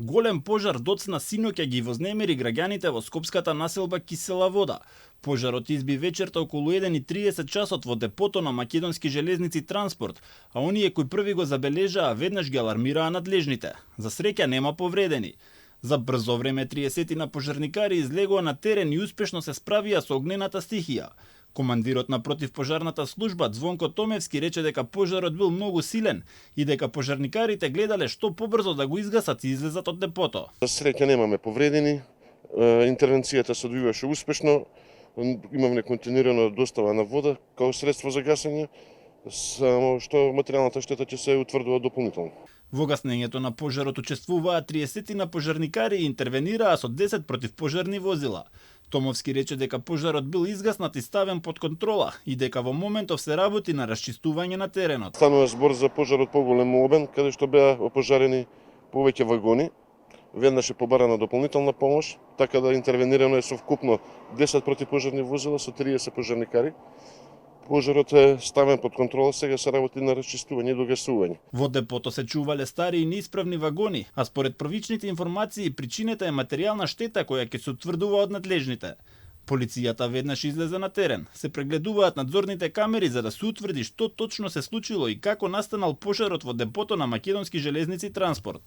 Голем пожар доцна синоќа ги вознемири граѓаните во скопската населба Кисела вода. Пожарот изби вечерта околу 1:30 часот во депото на Македонски железници транспорт, а оние кои први го забележаа веднаш ги алармираа надлежните. За среќа нема повредени. За брзо време 30 на пожарникари излегоа на терен и успешно се справија со огнената стихија. Командирот на противпожарната служба Звонко Томевски рече дека пожарот бил многу силен и дека пожарникарите гледале што побрзо да го изгасат и излезат од депото. За среќа немаме повредени, интервенцијата се одвиваше успешно, имаме континуирана достава на вода како средство за гасење, само што материјалната штета ќе се утврдува дополнително. Во гаснењето на пожарот учествуваа 30 на пожарникари и интервенираа со 10 противпожарни возила. Томовски рече дека пожарот бил изгаснат и ставен под контрола и дека во моментов се работи на расчистување на теренот. Станува збор за пожар од поголем обем, каде што беа опожарени повеќе вагони. Веднаш е побарана дополнителна помош, така да интервенирано е совкупно 10 противпожарни возила со 30 пожарникари. Пожарот е ставен под контрола, сега се работи на расчистување и догасување. Во депото се чувале стари и неисправни вагони, а според првичните информации причината е материјална штета која ќе се утврдува од надлежните. Полицијата веднаш излезе на терен, се прегледуваат надзорните камери за да се утврди што точно се случило и како настанал пожарот во депото на Македонски железници транспорт.